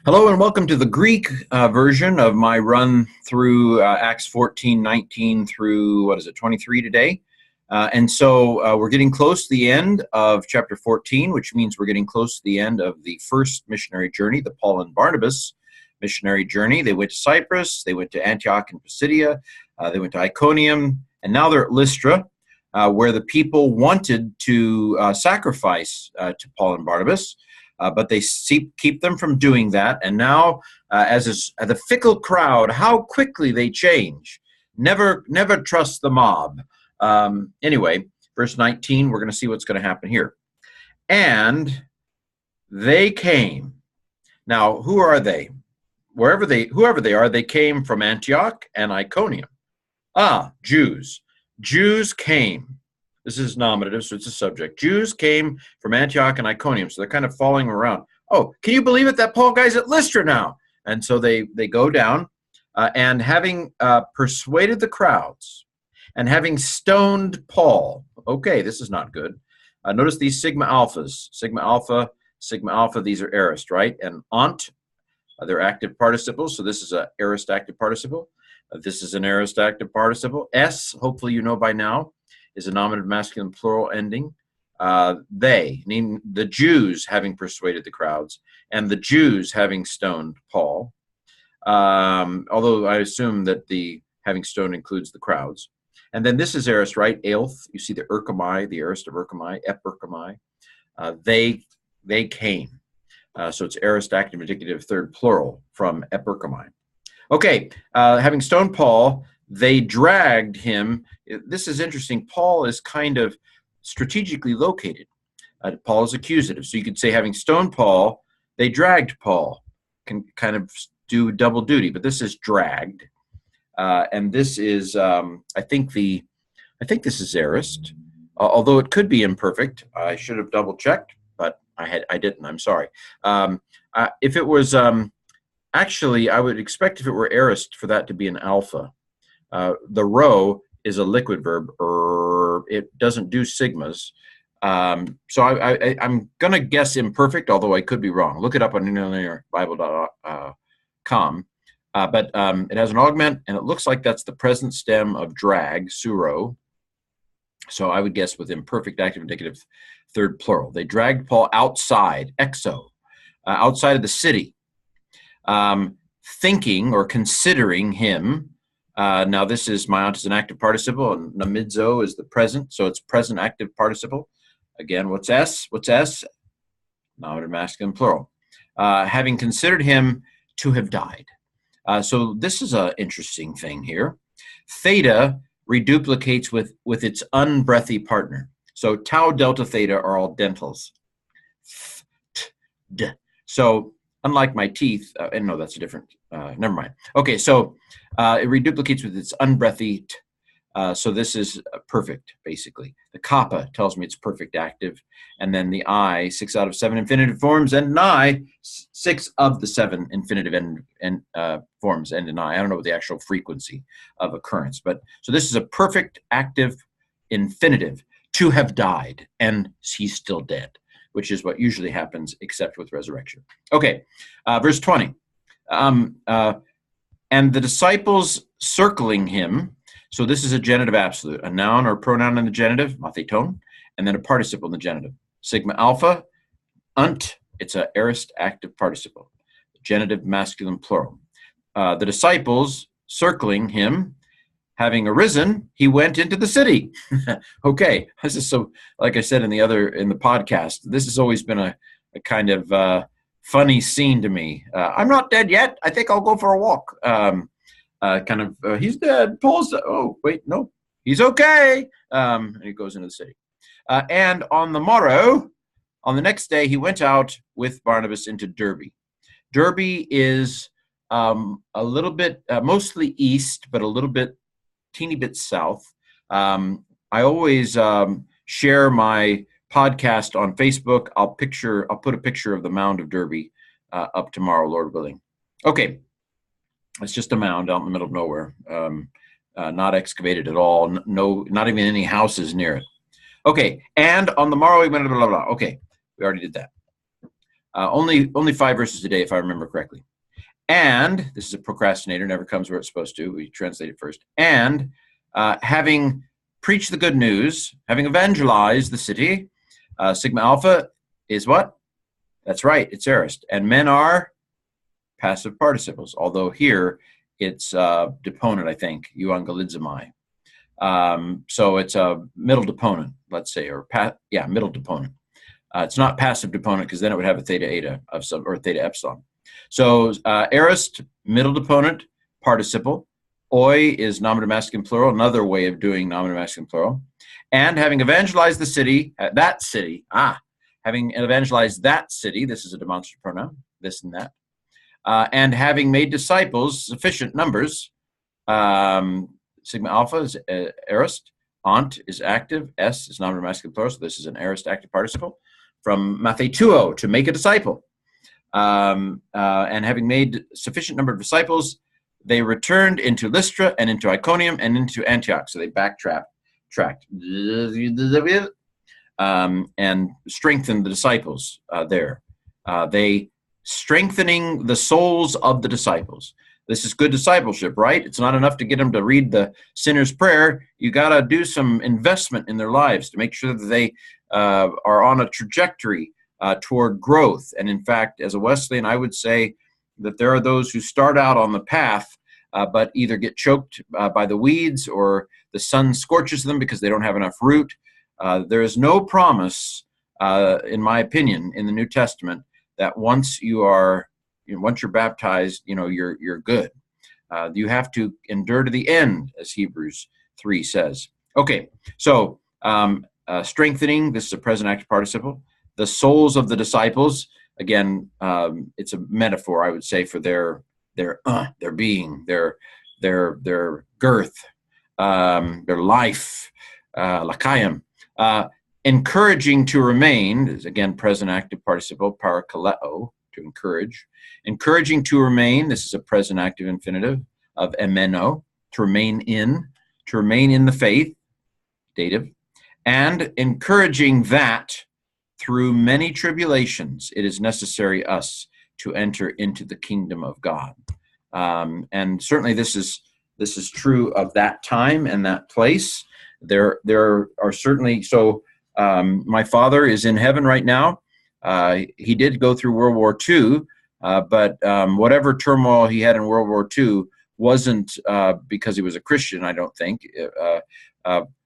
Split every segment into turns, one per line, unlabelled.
Hello and welcome to the Greek version of my run through Acts 14, 19 through, 23 today. We're getting close to the end of chapter 14, which means we're getting close to the end of the first missionary journey, the Paul and Barnabas missionary journey. They went to Cyprus, they went to Antioch and Pisidia, they went to Iconium, and now they're at Lystra, where the people wanted to sacrifice to Paul and Barnabas. But they keep them from doing that. And now, as is the fickle crowd, how quickly they change. Never trust the mob. Anyway, verse 19, we're going to see what's going to happen here. And they came. Now, who are they? Whoever they are, they came from Antioch and Iconium. Jews. Jews came. This is nominative, so it's a subject. Jews came from Antioch and Iconium, so they're kind of following around. Oh, can you believe it? That Paul guy's at Lystra now. And so they go down, and having persuaded the crowds, and having stoned Paul. Okay, this is not good. Notice these sigma alphas. Sigma alpha, these are aorist, right? And ont, they're active participles, so this is an aorist active participle. This is an aorist active participle. S, hopefully you know by now, is a nominative masculine plural ending. They, named the Jews having persuaded the crowds, and the Jews having stoned Paul. Although I assume that the having stoned includes the crowds. And then this is aorist, right? Aelth, you see the erchomai, the aorist of erchomai, eperchomai. They came. So it's aorist active indicative third plural from eperchomai. Okay, having stoned Paul, they dragged him. This is interesting. Paul is kind of strategically located. Paul is accusative. So you could say, having stoned Paul, they dragged Paul. Can kind of do double duty, but this is dragged. And this is, I think this is aorist, although it could be imperfect. I should have double checked, but I didn't. I'm sorry. If it was, actually, I would expect if it were aorist for that to be an alpha. The rho is a liquid verb, it doesn't do sigmas. So I'm going to guess imperfect, although I could be wrong. Look it up on interlinearbible.com. But it has an augment, and it looks like that's the present stem of drag, suro. So I would guess with imperfect active indicative third plural. They dragged Paul outside, exo, outside of the city, thinking or considering him. Now this is myont is an active participle, and namidzo is the present, so it's present active participle. Again, what's S? Nominative masculine plural. Having considered him to have died. So this is an interesting thing here. Theta reduplicates with its unbreathy partner. So tau, delta, theta are all dentals. So unlike my teeth, and no, that's a different, never mind. Okay, so it reduplicates with its unbreathy, so this is perfect, basically. The kappa tells me it's perfect active, and then the I, 6 out of 7 infinitive forms, and I, 6 of the 7 infinitive forms end in I. I don't know the actual frequency of occurrence, but so this is a perfect active infinitive, to have died, and he's still dead, which is what usually happens except with resurrection. Okay, verse 20. And the disciples circling him, so this is a genitive absolute, a noun or pronoun in the genitive, matheton, and then a participle in the genitive. Sigma alpha, unt, it's an aorist active participle, genitive masculine plural. The disciples circling him, having arisen, he went into the city. Okay, this is so, like I said in the podcast, this has always been a kind of funny scene to me. I'm not dead yet. I think I'll go for a walk. He's dead. Paul's dead. Oh, wait, no, he's okay. And he goes into the city. And on the morrow, on the next day, he went out with Barnabas into Derbe. Derbe is a little bit, mostly east, but a little bit, teeny bit south. I always share my podcast on Facebook. I'll put a picture of the mound of Derbe up tomorrow, Lord willing. Okay, it's just a mound out in the middle of nowhere, not excavated at all. No, not even any houses near it. Okay, and on the morrow we went blah blah blah. Okay, we already did that. Only 5 verses a day, if I remember correctly. And this is a procrastinator, never comes where it's supposed to. We translate it first. And having preached the good news, having evangelized the city, Sigma Alpha is what? That's right, it's aorist. And men are passive participles, although here it's deponent, I think, euangelidzomai. So it's a middle deponent, let's say, or middle deponent. It's not passive deponent because then it would have a theta eta of some, or theta epsilon. So aorist, middle deponent, participle. Oi is nominative masculine plural, another way of doing nominative masculine plural. And having evangelized the city, having evangelized that city, this is a demonstrative pronoun, this and that. And having made disciples, sufficient numbers, Sigma Alpha is aorist, ont is active, s is nominative masculine plural, so this is an aorist active participle. From mathetuo, to make a disciple. And having made sufficient number of disciples, they returned into Lystra and into Iconium and into Antioch. So they backtracked and strengthened the disciples there. They strengthening the souls of the disciples. This is good discipleship, right? It's not enough to get them to read the sinner's prayer. You got to do some investment in their lives to make sure that they are on a trajectory toward growth. And in fact, as a Wesleyan, I would say that there are those who start out on the path, but either get choked by the weeds or the sun scorches them because they don't have enough root. There is no promise, in my opinion, in the New Testament that once you're baptized, you're good. You have to endure to the end, as Hebrews 3 says. Okay, so strengthening, this is a present active participle. The souls of the disciples, again, it's a metaphor, I would say, for their being, their girth, their life, lakayim. Encouraging to remain is, again, present active participle, parakaleo, to encourage. Encouraging to remain, this is a present active infinitive of emeno, to remain in the faith, dative. And encouraging that through many tribulations, it is necessary us to enter into the kingdom of God. And certainly this is true of that time and that place. There are certainly, so my father is in heaven right now. He did go through World War II, but whatever turmoil he had in World War II wasn't because he was a Christian, I don't think.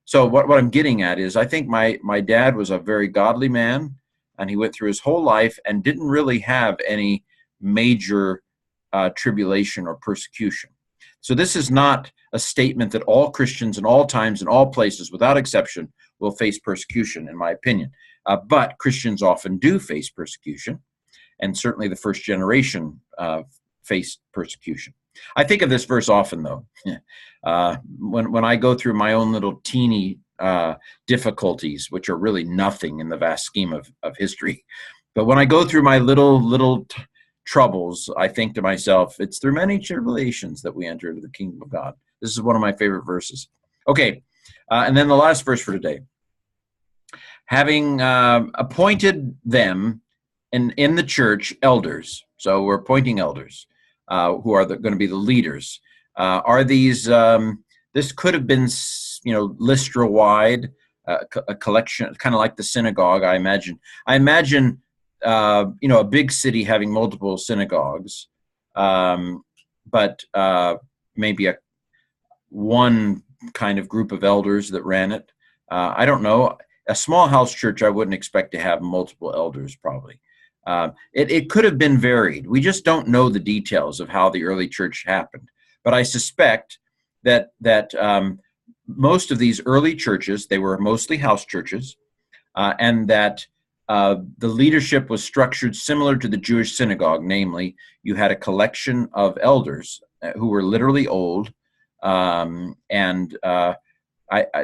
So what I'm getting at is I think my dad was a very godly man, and he went through his whole life and didn't really have any major tribulation or persecution. So this is not a statement that all Christians in all times and all places, without exception, will face persecution, in my opinion. But Christians often do face persecution, and certainly the first generation faced persecution. I think of this verse often, though. When I go through my own little teeny difficulties, which are really nothing in the vast scheme of history, but when I go through my little troubles, I think to myself, it's through many tribulations that we enter into the kingdom of God. This is one of my favorite verses. Okay, and then the last verse for today. Having appointed them in the church elders, so we're appointing elders who are going to be the leaders. Are these? This could have been, Lystra-wide, a collection, kind of like the synagogue. I imagine. A big city having multiple synagogues, but maybe one kind of group of elders that ran it. I don't know. A small house church, I wouldn't expect to have multiple elders, probably. It could have been varied. We just don't know the details of how the early church happened. But I suspect that most of these early churches, they were mostly house churches, and that the leadership was structured similar to the Jewish synagogue. Namely, you had a collection of elders who were literally old, and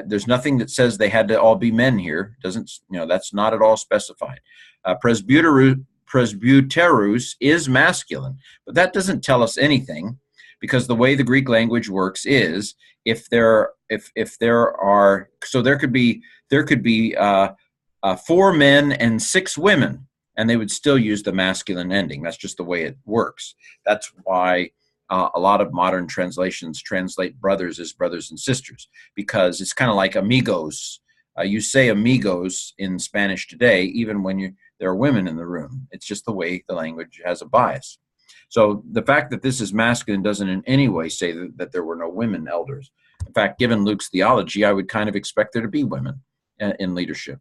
there's nothing that says they had to all be men here. That's not at all specified. Presbyteros is masculine, but that doesn't tell us anything, because the way the Greek language works is if there are, so there could be 4 men and 6 women. and they would still use the masculine ending. That's just the way it works. That's why a lot of modern translations translate brothers as brothers and sisters, because it's kind of like amigos. You say amigos in Spanish today, even when there are women in the room. It's just the way the language has a bias. So the fact that this is masculine doesn't in any way say that there were no women elders. In fact, given Luke's theology, I would kind of expect there to be women in leadership.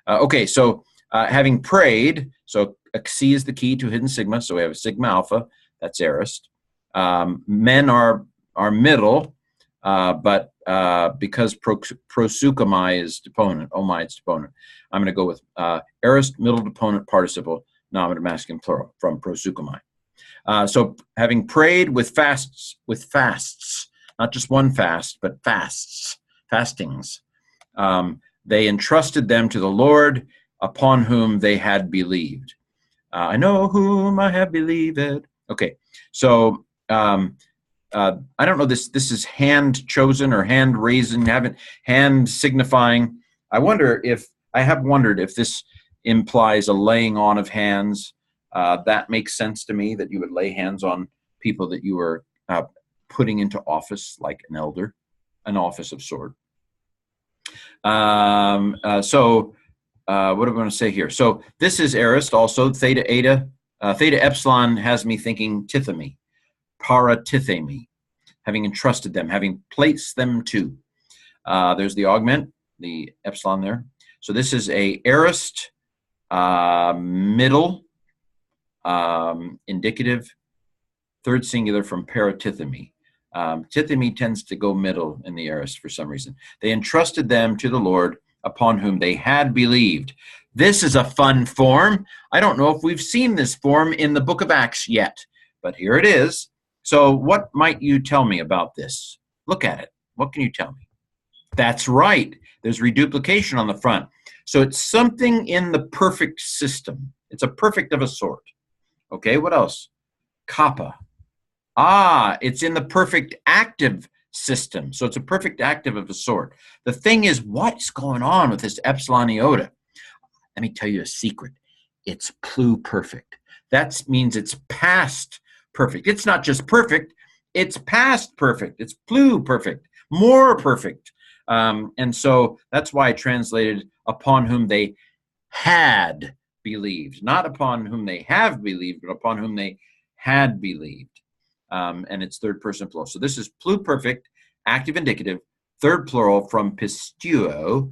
Okay, so having prayed, so C is the key to hidden sigma. So we have a sigma alpha, that's aorist. Men are middle, but because proseuchomai is deponent, omai is deponent, I'm going to go with aorist, middle deponent, participle, nominative masculine plural from proseuchomai. So having prayed with fasts, not just one fast, but fastings, they entrusted them to the Lord, upon whom they had believed. I know whom I have believed. Okay, so I don't know, this is hand chosen or hand raising, hand signifying. I have wondered if this implies a laying on of hands. That makes sense to me, that you would lay hands on people that you were putting into office, like an elder, an office of sort. What am I going to say here? So this is aorist also. Theta epsilon has me thinking tithemi, paratithemi, having entrusted them, having placed them to. There's the augment, the epsilon there. So this is a aorist, middle, indicative, third singular from paratithemi. Tithemi tends to go middle in the aorist for some reason. They entrusted them to the Lord, upon whom they had believed. This is a fun form. I don't know if we've seen this form in the book of Acts yet, but here it is. So what might you tell me about this? Look at it. What can you tell me? That's right. There's reduplication on the front. So it's something in the perfect system. It's a perfect of a sort. Okay, what else? Kappa. It's in the perfect active system. So it's a perfect active of a sort. The thing is, what's going on with this epsilon iota? Let me tell you a secret. It's pluperfect. That means it's past perfect. It's not just perfect, it's past perfect. It's pluperfect, more perfect. And so that's why I translated upon whom they had believed. Not upon whom they have believed, but upon whom they had believed. And it's third person plural. So this is pluperfect, active indicative, third plural from pisteuo,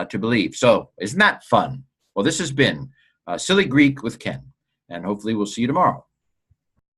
to believe. So isn't that fun? Well, this has been Silly Greek with Ken, and hopefully we'll see you tomorrow.